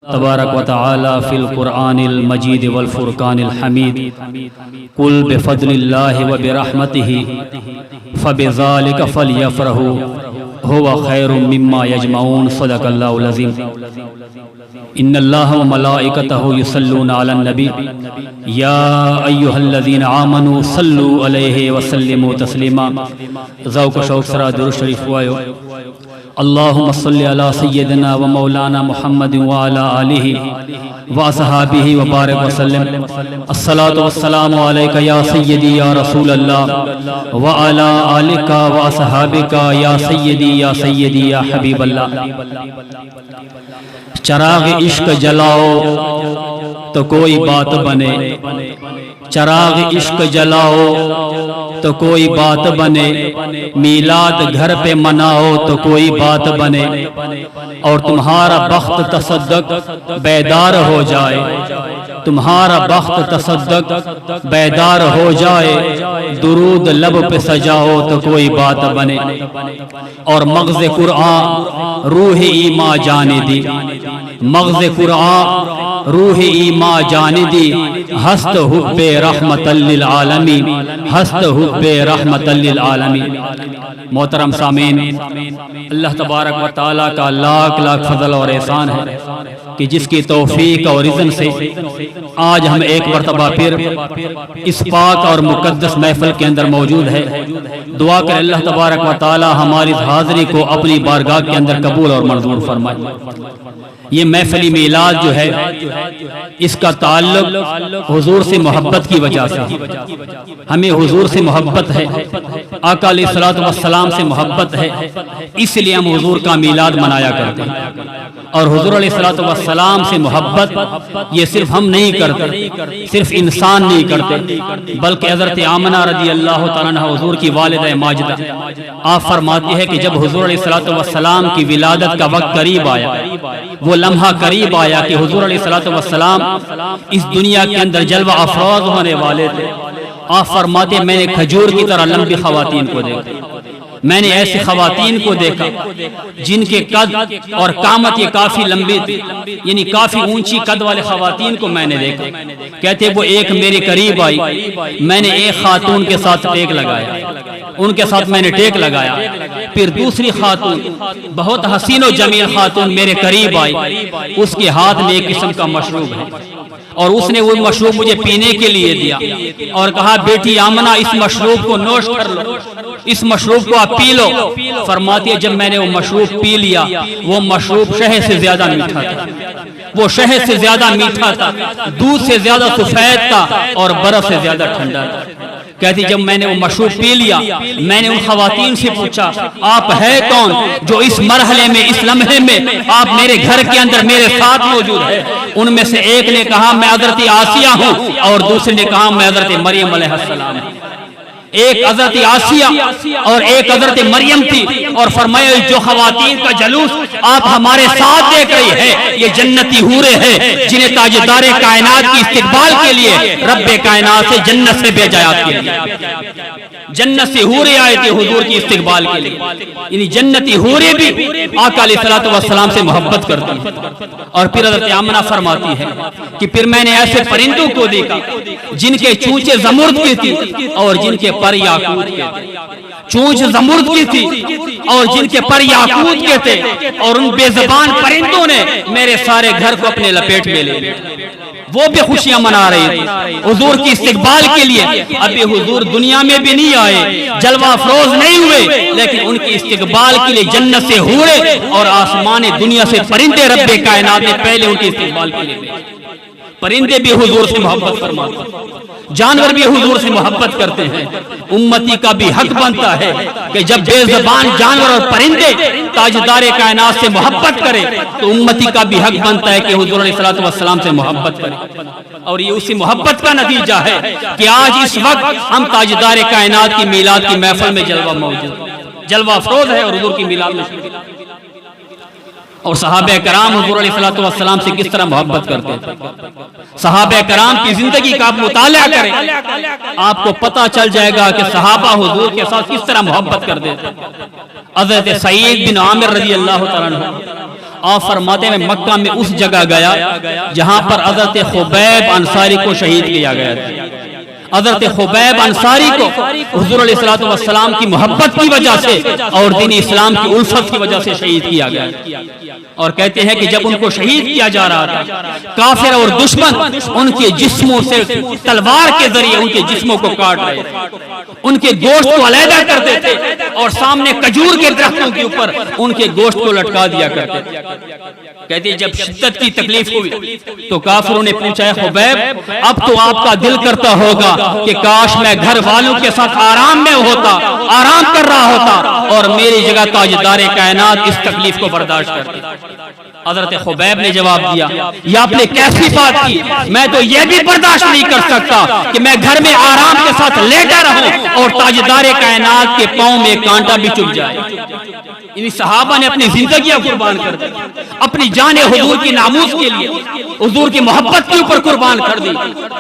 तबारक व तआला फिल कुरआनिल मजीद वल फुरकानिल हमीद कुल बिफद्लिल्लाहि व बिरहमतिहि फबिज़ालिका फलयफ़रहू हुवा खैरुम मिम्मा यजमऊन सदक़ल्लाहुल अज़ीम। इन्नल्लाह व मलाइकतहु युसल्लूना अलन नबी या अय्युहल्लज़ीना आमनू सल्लू अलैहि व सल्लिमू तस्लीमा। ज़ौक़ शौक़ सरा दुरूद शरीफ हुआयो। अल्लाहुम्मा सल्लि अला सय्यदिना व मौलाना मुहम्मद व अला आलिहि व असहाबिहि व बारिक व सल्लिम। अस्सलातु वस्सलामु अलैका या सय्यदी या रसूल अल्लाह व अला आलिका व असहाबिका या सय्यदी या हबीब अल्लाह। चराग इश्क जलाओ तो कोई बात बने, चराग इश्क जलाओ तो कोई बात बने, मीलाद घर पे मनाओ तो कोई बात बने, और तुम्हारा बख्त तसद्दक बेदार हो जाए, तुम्हारा बख्त तसद्दक बेदार हो जाए, दुरूद लब पे सजाओ तो कोई बात बने। और मग़ज़ कुरआन रूह ईमा जाने दी, मग़ज़ कुरआन रूह ईमा जाने दी, हस्त हुब्बे रहमतल लिल आलमीन, हस्त हुब्बे रहमतल लिल आलमीन। मोहतरम सामीन, अल्लाह तबारक व तआला का लाख लाख फजल और एहसान है कि जिसकी तौफीक और इज़्न से आज हम एक मरतबा फिर इस पाक और मुक़द्दस महफ़िल के अंदर मौजूद है। दुआ कर अल्लाह तबारक व तआला हमारी हाज़िरी को अपनी बारगाह के अंदर कबूल और मंजूर फरमाए। ये महफ़िल मीलाद जो है इसका ताल्लुक हुजूर से मोहब्बत की वजह से, हमें हुजूर से मोहब्बत है, आका अलैहिस्सलातु वस्सलाम से मोहब्बत है, इसलिए हम हुजूर का मीलाद मनाया करते हैं। और हुजूर अलैहिस्सलातु वस्सलाम से मोहब्बत ये सिर्फ हम नहीं करते, सिर्फ इंसान नहीं करते, बल्कि हज़रत आमना रज़ी अल्लाह तआला अन्हा हुजूर की वालिदा माजिदा आप फरमाती है कि जब हुजूर अलैहिस्सलातु वस्सलाम की विलादत का वक्त करीब आया, वो लम्हा करीब आया कि हुजूर अलैहिस्सलातु वस्सलाम इस दुनिया के अंदर जलवा अफरोज होने वाले थे। आप फरमाते मैंने खजूर की तरह लंबी खवातीन को देखा, मैंने ऐसी खवातीन को देखा जिनके कद और कामत ये काफी लंबी थी, यानी काफी ऊंची कद वाले खवातीन को मैंने देखा। कहते वो एक मेरे करीब आई, मैंने एक खातून के साथ टेक लगाया, उनके साथ मैंने टेक लगाया, फिर दूसरी खातून बहुत हसीन और जमील खातून मेरे करीब आई, उसके हाथ में एक किस्म का मशरूब है और उसने वो मशरूब मुझे पीने के लिए दिया और कहा बेटी आमना इस मशरूब को नोश कर लो, इस मशरूब को आप पी लो। फरमाती है जब मैंने वो मशरूब पी लिया, वो मशरूब शहद से ज्यादा मीठा था, वो शहद से ज्यादा मीठा था, दूध से ज्यादा सफेद था और बर्फ से ज्यादा ठंडा था। कहती जब मैंने वो मशरूब पी लिया, मैंने उन खवातीन से पूछा आप है कौन जो इस मरहले में, इस लम्हे में आप मेरे घर के अंदर मेरे साथ मौजूद है। उनमें से एक ने कहा मैं हज़रत आसिया हूँ और दूसरे ने कहा मैं हज़रत मरियम अलैहिस्सलाम हूँ। एक हज़रत आसिया और एक हज़रत मरियम थी और फरमाया जो खवातीन का जलूस आप हमारे साथ देख रही है ये जन्नती हूरे हैं जिन्हें ताजदारे कायनात की इस्तिकबाल के लिए रब्बे कायनात से जन्नत से भेजायात के लिए, जन्नत से हूरे आए थे हुजूर की इस्तिकबाल के लिए। यानी जन्नती हूरे भी आका अलैहिस्सलातु वस्सलाम से मोहब्बत करती हैं। और फिर हज़रत आमना फरमाती है कि फिर मैंने ऐसे परिंदों को देखा जिनके चूंचे ज़मुर्द की थी और जिनके पर याकूत के थे, चूंच ज़मुर्द की थी और जिनके पर याकूत के थे, और उन बेज़बान परिंदों ने मेरे सारे घर को अपने लपेट में ले लिया। वो भी खुशियां मना रहे थे हुजूर की इस्तिकबाल के लिए। अभी हुजूर दुनिया में भी नहीं आए, जलवा अफरोज नहीं हुए, लेकिन उनकी इस्तिकबाल के लिए जन्नत से हूरे और आसमान दुनिया से परिंदे रब्बे कायनात ने पहले उनकी इस्तिकबाल के लिए। परिंदे भी हुजूर से मोहब्बत फरमाते, जानवर भी हुजूर से मोहब्बत करते हैं। उम्मती का भी हक बनता है कि जब बेज़बान जानवर और परिंदे ताजदारे कायनात से मोहब्बत करें तो उम्मती का भी हक बनता है कि हुजूर अलैहिस्सलातु वस्सलाम से मोहब्बत करें। और ये उसी मोहब्बत का नतीजा है कि आज इस वक्त हम ताजदारे कायनात की मीलाद की महफिल में जलवा मौजूद, जलवा अफरोज है और हुजूर की मीलाद में। और सहाबे कराम हुजूर अलैहिस्सलातु वस्सलाम से किस तरह मोहब्बत करते थे। सहाबे कराम की जिंदगी का आप मुताला करें, आपको पता चल जाएगा कि सहाबा हुजूर के साथ किस तरह मोहब्बत करते थे। हज़रत सईद बिन आमिर रज़ी अल्लाह तआला अन्हु आप फरमाते हैं मक्का में उस जगह गया जहां पर हजरत खुबैब अंसारी को शहीद किया गया था। हजरत खुबैब अंसारी को हुजूर अलैहिस्सलातु वस्सलाम की मोहब्बत की वजह से और दीन इस्लाम की उल्फत की वजह से शहीद किया गया। और कहते हैं कि जब उनको शहीद किया जा रहा था, काफिर और दुश्मन उनके जिस्मों से तलवार के जरिए उनके जिस्मों को काट रहे थे, उनके गोश्त को अलहदा करते थे और सामने खजूर के दरख्तों के ऊपर उनके गोश्त को लटका दिया करते थे। कहते जब शिद्दत की तकलीफ हुई तो काफिरों ने पूछा, है खुबैब अब तो आपका दिल करता होगा कि काश मैं घर वालों के साथ आराम में होता, आराम कर रहा होता और मेरी जगह ताजदारे कायनात इस तकलीफ को बर्दाश्त करते। हजरत खुबैब ने जवाब दिया, ये आपने कैसी बात की, मैं तो ये भी बर्दाश्त नहीं कर सकता कि मैं घर में आराम के साथ लेटा रहूं और ताजदारे कायनात के पांव में कांटा भी चुभ जाए। इन सहाबा ने अपनी जिंदगियां कुर्बान कर दी, अपनी जान हुजूर की नामूस के लिए, हुजूर की मोहब्बत के ऊपर कुर्बान कर दी।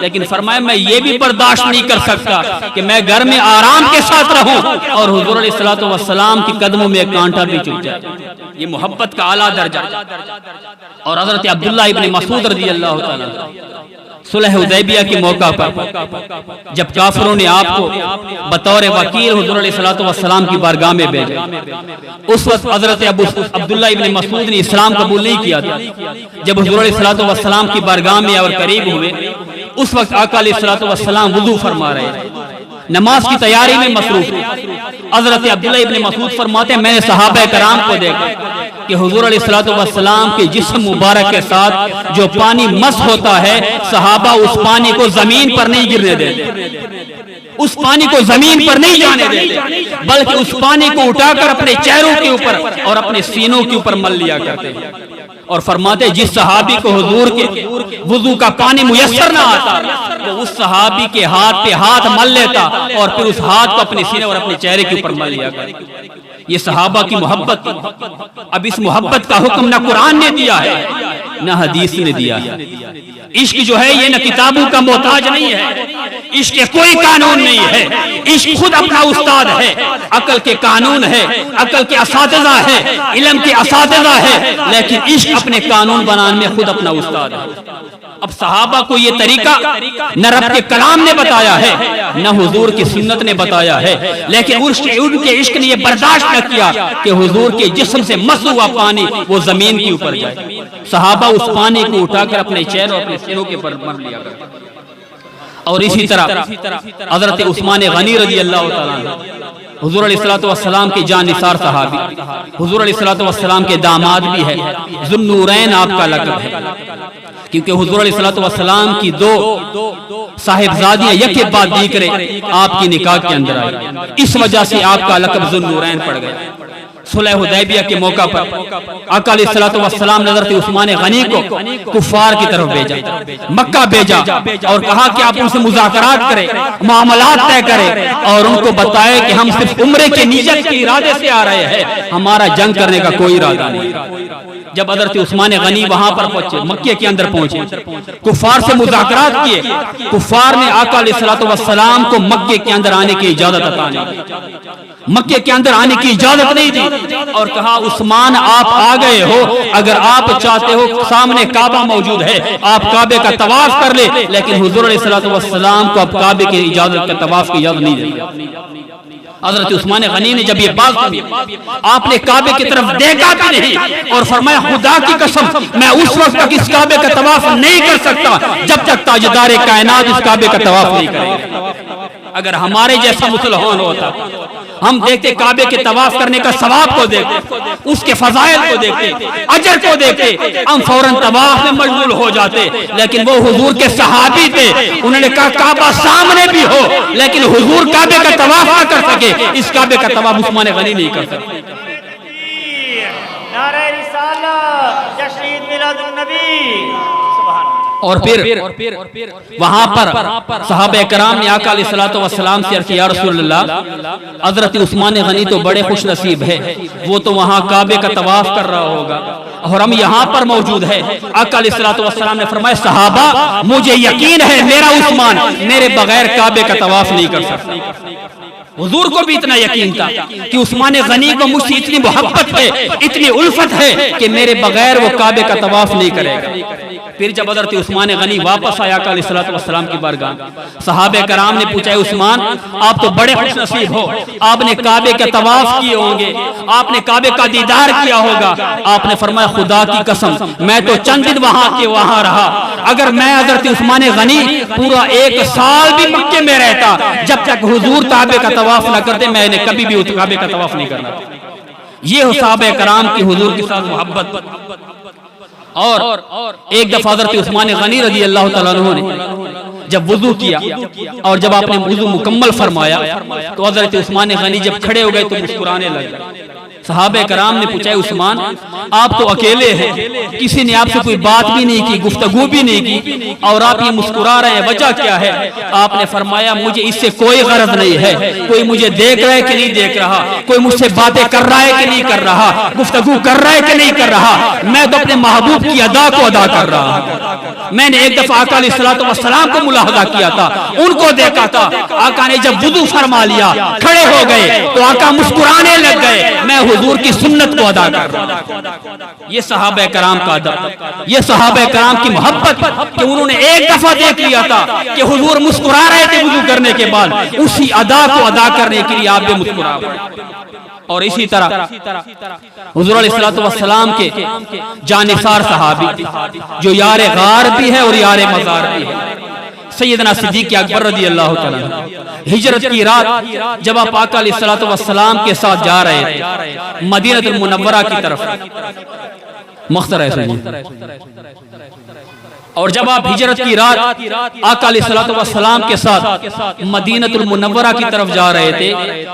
लेकिन फरमाया मैं ये भी बर्दाश्त नहीं कर सकता कि मैं घर में आराम के साथ रहूं और हुजूर अलैहिस्सलातु वस्सलाम के कदमों में कांटा भी चुभ जाए। ये मोहब्बत का आला दर्जा। और हजरत अब्दुल्लाह इब्न मसूद रज़ियल्लाहु ताला सुलह हुदैबिया के मौका पर जब काफिरों ने आपको बतौर वकील हुजूर अलैहिस्सलातु वस्सलाम की बारगाह में भेजा, उस वक्त हजरत अब्दुल्लाह इब्न मसूद ने इस्लाम कबूल नहीं किया था। जब हुजूर अलैहिस्सलातु वस्सलाम की बारगाह में और करीब हुए, उस वक्त आका अलैहिस्सलातु वस्सलाम वुज़ू फरमा रहे थे, नमाज की तैयारी में मसरूफ। हजरत अब्दुल्लाह इब्न मसूद फरमाते हैं मैंने सहाबा कराम को देखा कि हुजूर अलैहिस्सलातु वस्सलाम के जिस्म मुबारक के साथ जो पानी मस होता है, सहाबा उस पानी को जमीन पर नहीं गिरने देते, उस पानी को जमीन पर नहीं जाने देते, बल्कि उस पानी को उठाकर अपने चेहरों के ऊपर और अपने सीनों के ऊपर मल लिया करते हैं। और फरमाते जिस सहाबी को हुजूर के वुजू का पानी मुयस्सर ना आता, तो उस सहाबी के हाथ पे हाथ मल लेता और फिर उस हाथ को अपने सीने और अपने चेहरे के ऊपर मल लिया करता। ये सहाबा की मोहब्बत। अब इस मोहब्बत का हुक्म न कुरान ने दिया है न हदीस ने दिया है। इश्क जो है ये न किताबों का मोहताज नहीं है, इश्क के कोई कानून नहीं है, इश्क खुद अपना उस्ताद है, अकल के कानून है, अकल के असातिज़ा है, इल्म के असातिज़ा है, लेकिन इश्क अपने कानून बनाने में खुद अपना उस्ताद है। अब सहाबा को ये तरीका न रब के कलाम ने बताया है न हुजूर की सुन्नत ने बताया है, लेकिन उनके इश्क ने ये बर्दाश्त न किया कि हुजूर के जिस्म से मस हुआ पानी वो जमीन के ऊपर जाए। सहाबा उस पानी को उठाकर अपने चेहरे और अपने सिरों के ऊपर मर लिया करते। और इसी तरह हजरत उस्मान गनी रज़ियल्लाहु ताला हुजूर अलैहिस्सलातु वस्सलाम के जान निसार सहाबी, हुजूर अलैहिस्सलातु वस्सलाम के दामाद भी है, ज़ुन्नूरैन आपका लक़ब है, क्योंकि हुजूर अलैहिस्सलातु वस्सलाम की दो साहिबजादियां यके बाद दीकरे आपकी निकाह के अंदर आई, इस वजह से आपका लक़ब ज़ुन्नूरैन पड़ गया। सुलह हुदैबिया के मौका पर आका अलैहिस्सलातु वस्सलाम ने हज़रत उस्मान गनी को कुफार की तरफ भेजा, मक्का भेजा और कहा कि आप उनसे मुज़ाकरात करें, मामलात तय करें और उनको बताएं कि हम सिर्फ उम्रे के नियत के इरादे से आ रहे हैं, हमारा जंग करने का कोई इरादा नहीं। जब हज़रत उस्मान गनी वहां पर पहुंचे, मक्के के अंदर पहुंचे, कुफार से मुज़ाकरात किए, कुफार ने आका अलैहिस्सलातु वस्सलाम को मक्के के अंदर आने की इजाजत अता नहीं दी, मक्के के अंदर आने की इजाजत नहीं दी और कहा उस्मान आप आ गए हो, अगर आप चाहते हो सामने काबा मौजूद है, आप काबे का तवाफ कर ले, लेकिन हुजूर अलैहिस्सलातु वस्सलाम को अब काबे की इजाजत का तवाफ की इजाजत नहीं दी। हजरत उस्मान गनी ने जब ये बात सुनी, आपने काबे की तरफ देखा भी नहीं और फरमाया खुदा की कसम मैं उस वक्त तक इस काबे का तवाफ नहीं कर सकता जब तक ताजदारे कायनात इस काबे का तवाफ नहीं करेगा। अगर हमारे जैसा मुसलमान होता, हम देखते काबे के तवाफ करने का सवाब को देखते, उसके फजाइल को देखते, अजर को देखते, हम फौरन तवाफ में मशगूल हो जाते। लेकिन वो हुजूर के सहाबी थे, उन्होंने कहा काबा सामने भी हो लेकिन हुजूर काबे का तवाफ ना कर सके, इस काबे का तवाफ उस्मान गनी नहीं कर सके। नारे रिसालत, जश्न मिलादुन नबी। और फिर वहां पर सहाबा कराम ने आका अलैहिस्सलातु वस्सलाम से अर्ज़ किया, या रसूलल्लाह, हज़रत उस्मान गनी तो बड़े खुश नसीब है, वो तो वहां काबे का तवाफ कर रहा होगा और हम यहाँ पर मौजूद है। आका अलैहिस्सलातु वस्सलाम ने फरमाया, सहाबा मुझे यकीन है मेरा उस्मान मेरे बगैर काबे का तवाफ नहीं कर सकता। हुजूर को भी इतना यकीन था कि उस्मान गनी को मुझसे इतनी मोहब्बत है, इतनी उल्फत है कि मेरे बगैर वो काबे का तवाफ नहीं करेगा। फिर जब हज़रत उस्मान गनी वापस आया अलैहिस्सलातु वस्सलाम की बारगाह, सहाबे कराम ने पूछा, उस्मान आप तो बड़े खुशनसीब हो, आपने काबे का तवाफ किए होंगे, आपने काबे का दीदार किया होगा। आपने फरमाया, खुदा की कसम मैं तो चंद दिन वहां रहा, अगर मैं हज़रत उस्मान गनी पूरा 1 साल भी मक्के में रहता, जब तक हुजूर काबे का तवाफ न करते, मैंने कभी भी काबे का तवाफ नहीं करना। ये हो सहाबे कराम की हुजूर के साथ मोहब्बत। और एक दफा हज़रत उस्मान गनी रज़ी अल्लाह तआला अन्हु ने जब वुजू किया और जब आपने वुजू मुकम्मल फरमाया तो हज़रत उस्मान गनी जब खड़े हो गए तो मुस्कुराने लगे। सहाबे कराम ने पूछा, उस्मान आप तो अकेले हैं, किसी ने आपसे कोई बात भी नहीं की, गुफ्तगू भी नहीं की, और आप ये मुस्कुरा रहे हैं, वजह क्या है? आपने फरमाया, मुझे इससे कोई गरज नहीं है, कोई मुझे देख रहा है कि नहीं देख रहा, कोई मुझसे बातें कर रहा है कि नहीं कर रहा, गुफ्तगू कर रहा है कि नहीं कर रहा, मैं तो अपने महबूब की अदा को अदा कर रहा हूं। मैंने एक दफा आका अलैहिस्सलातु वस्सलाम को मुलाहजा किया था, उनको देखा था, आका ने जब वुजू फरमा लिया, खड़े हो गए तो आका मुस्कुराने लग गए, मैं हुजूर की सुन्नत को अदा कर रहा हूं। ये सहाबा कराम का अदब, ये सहाबा कराम की मोहब्बत कि उन्होंने एक दफा देख लिया था कि हुजूर मुस्कुरा रहे थे वुजू करने के बाद, उसी अदा को अदा करने के लिए आप भी मुस्कुरा। और इसी तरह हुजूर अलैहिस्सलातु वस्सलाम के जानिसार सहाबी जो यारे गार भी है और यारे मज़ार भी है, सैयदना सिद्दीक़ अकबर रज़ी अल्लाह तआला हिजरत की रात जब आप आका अलैहिस्सलातु वस्सलाम के साथ जा रहे थे मदीनतुल मुनव्वरा की तरफ, मुख्तर और जब आप हिजरत की रात आका अलैहिस्सलातु वस्सलाम के साथ मदीनतुल मुनव्वरा की तरफ जा रहे थे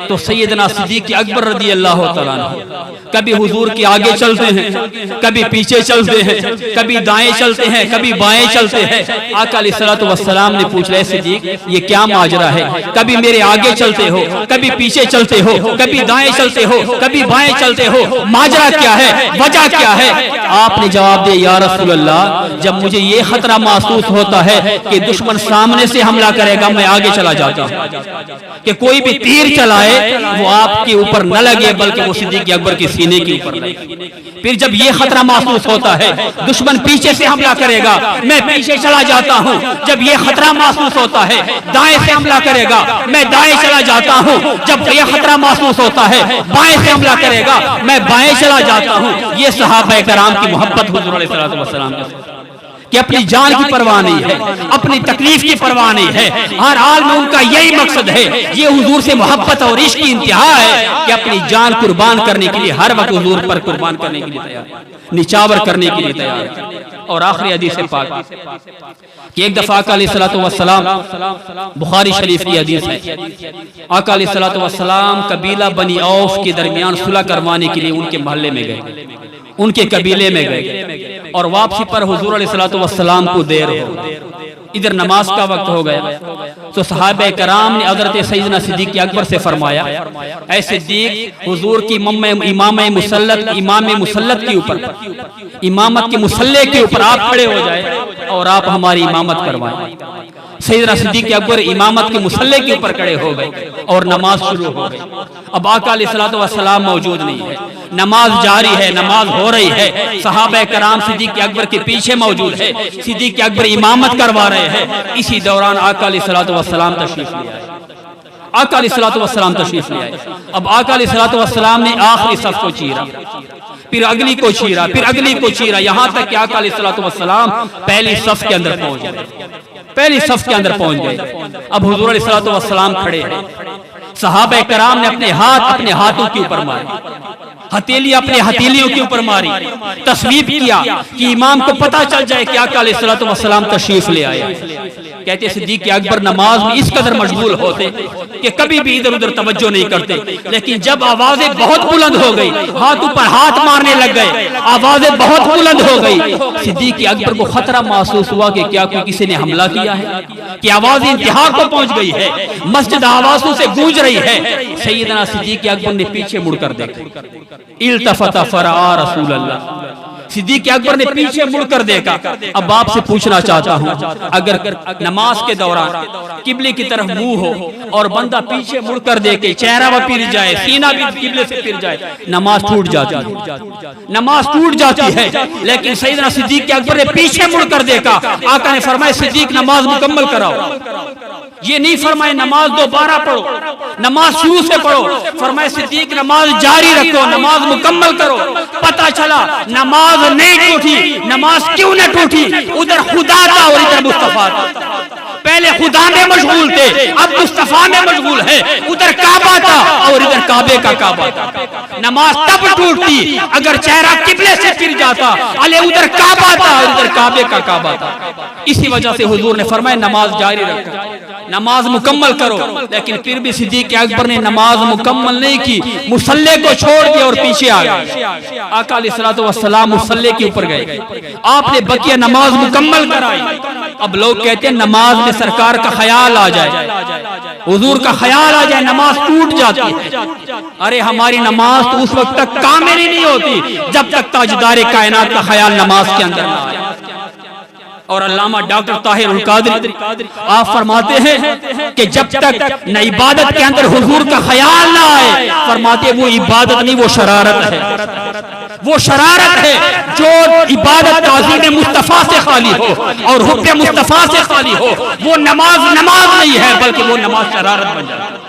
तो सैयदना सिद्दीक़ अकबर रज़ी अल्लाह तआला कभी हुजूर के आगे चलते हैं, कभी पीछे चलते हैं, कभी दाएं चलते हैं, कभी बाएं चलते हैं। आका अलैहिस्सलातु वस्सलाम ने पूछ लिया, सिद्दीक़ ये क्या माजरा है, कभी मेरे आगे चलते हो, कभी पीछे चलते हो, कभी दाएं चलते हो, कभी बाएं चलते हो, माजरा क्या है, वजह क्या है? आपने जवाब दिया, या रसूल अल्लाह, जब मुझे ये खतरा महसूस होता है कि दुश्मन सामने से हमला करेगा, मैं आगे चला जाता हूँ कि कोई भी तीर चलाए वो आपके ऊपर न लगे बल्कि वो सिद्दीक़ अकबर की सीने के ऊपर लगे। फिर जब ये खतरा महसूस होता है दुश्मन पीछे से हमला करेगा, मैं पीछे चला जाता हूँ। जब ये खतरा महसूस होता है दाएं से हमला करेगा, मैं दाएं चला जाता हूँ। जब ये खतरा महसूस होता है बाएं से हमला करेगा, मैं बाएं चला जाता हूँ। ये सहाबा कराम की मोहब्बत हुजूर अलैहिस्सलातु वस्सलाम के कि अपनी जान की परवाह नहीं है, अपनी तकलीफ की परवाह नहीं है, हर हाल में उनका यही मकसद है। ये हुजूर से मोहब्बत और इश्क की इंतहा है कि अपनी जान कुर्बान करने के लिए हर वक्त हुजूर पर कुर्बान करने के लिए तैयार, निछावर करने के लिए तैयार। और आखिरी हदीस पाक कि एक दफा आका अलैहिस्सलातु वस्सलाम, बुखारी शरीफ की हदीस है, आका अलैहिस्सलातु वस्सलाम कबीला बनी औफ के दरमियान सुलह करवाने के लिए उनके मोहल्ले में गए, उनके कबीले में गए और वापसी पर हुजूर अलैहिस्सलातु वस्सलाम को देर हो, इधर नमाज का वक्त हो गया तो सहाबा कराम ने हज़रत सैयदना सिद्दीक़ अकबर से फरमाया, ऐ सिद्दीक़, हुजूर की इमाम मुसल्लत के ऊपर, इमामत के मुसल्ले के ऊपर आप खड़े हो जाए और आप हमारी इमामत करवाएं। सैयदना सिद्दीक़ अकबर इमामत के मुसल्ले के ऊपर खड़े हो गए और नमाज शुरू हो गई। अब आका अलैहिस्सलातु वस्सलाम मौजूद नहीं है, नमाज जारी है, नमाज हो रही है, सहाबा कराम सिद्दीक़ अकबर के पीछे मौजूद है, सिद्दीक़ अकबर इमामत करवा रहे हैं। इसी दौरान आका अलैहिस्सलातु वस्सलाम तशरीफ ले आए, आका अलैहिस्सलातु वस्सलाम तशरीफ ले आए। अब आका अलैहिस्सलातु वस्सलाम ने आखिरी सफ को चीरा, फिर अगली को चीरा, फिर अगली को चीरा, यहाँ तक कि आका अलैहिस्सलातु वस्सलाम पहली सफ के अंदर पहुंच गए, पहली सफ के अंदर पहुंच गए। अब हुजूर अलैहिस्सलातु वस्सलाम खड़े हैं, सहाबा कराम ने अपने हाथों के ऊपर मारे, हथेली अपने हथेलियों के ऊपर मारी, तस्वीर किया कि इमाम को पता चल जाए कि आका अलैहिस्सलातु वस्सलाम तशरीफ ले आए। कहते सिद्दीक़ अकबर नमाज में इस कदर मशगूल होते कि कभी भी इधर उधर तवज्जो नहीं करते, लेकिन जब आवाजें बहुत बुलंद हो गई, हाथ ऊपर हाथ मारने लग गए, आवाजें बहुत बुलंद हो गई, सिद्दीक़ अकबर को खतरा महसूस हुआ कि क्या कोई किसी ने हमला किया है, कि आवाज इंतहा को पहुंच गई है, मस्जिद आवाजों से गूंज रही है। सैयदना सिद्दीक़ अकबर ने पीछे मुड़कर देखा, इल्तफत फरआ रसूल अल्लाह, सिद्दीक अकबर ने पीछे मुड़कर देखा। अब आपसे पूछना चाहता हूँ, अगर नमाज के दौरान किबले की तरफ मुंह हो और बंदा पीछे मुड़कर देखे, चेहरा भी फिर जाए, सीना भी किबले से फिर जाए, नमाज टूट जाती है, नमाज टूट जाती है। लेकिन सैयदना सिद्दीक अकबर ने पीछे मुड़कर देखा। आका ने फरमाया सिद्दीक नमाज मुकम्मल कराओ। ये नहीं फरमाए नमाज दोबारा पढ़ो, नमाज शुरू से पढ़ो। फरमाए सिद्दीक नमाज जारी रखो, नमाज मुकम्मल करो। पता चला नमाज नहीं टूटी। नमाज क्यों न टूटी? उधर खुदा था और इधर मुस्तफा था। पहले खुदा में मशगूल थे, अब मुस्तफा में मशगूल है। उधर काबा था और इधर काबे का काबा था। नमाज तब टूटती अगर चेहरा किबले से फिर जाता। अले उधर काबा था और इधर काबे का काबा था। इसी वजह से हुजूर ने फरमाया नमाज जारी रखो, नमाज मुकम्मल करो। लेकिन फिर भी सिद्दीक अकबर ने नमाज मुकम्मल नहीं की, मुसल्ले को छोड़ दिया और पीछे आ गए। आका अलैहिस्सलातु वस्सलाम मुसल्ले के ऊपर गए, आपने बकिया नमाज मुकम्मल कराई। अब लोग कहते हैं नमाज में सरकार का ख्याल आ जाए, हुजूर का ख्याल आ जाए, नमाज टूट जाती है। अरे हमारी नमाज तो उस वक्त तक कामिल ही नहीं होती जब तक ताजदारे कायनात का ख्याल नमाज के अंदर ना आए। और अल्लामा डॉक्टर ताहिर उल कादरी आप फरमाते हैं कि जब तक न इबादत के अंदर हुजूर का ख्याल ना आए, फरमाते वो इबादत नहीं, वो शरारत है। वो शरारत है जो इबादत ताज़ीम मुस्तफ़ा से खाली हो और हुब्बे मुस्तफ़ा से खाली हो, वो नमाज नहीं है, बल्कि वो नमाज शरारत बन जाती है।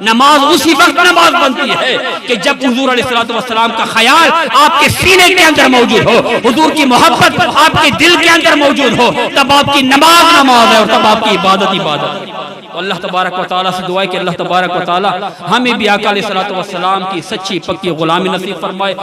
नमाज उसी वक्त नमाज बनती है कि जब हुजूर अलैहिस्सलातु वस्सलाम का ख्याल आपके सीने के अंदर मौजूद हो, हुजूर की मोहब्बत आपके दिल के अंदर मौजूद हो, तब आपकी नमाज है और तब आपकी इबादत है। अल्लाह तबारक व तआला से दुआ है कि अल्लाह तबारक व तआला हमें भी आका अलैहिस्सलातु वस्सलाम की सच्ची पक्की गुलामी नसीब फरमाए।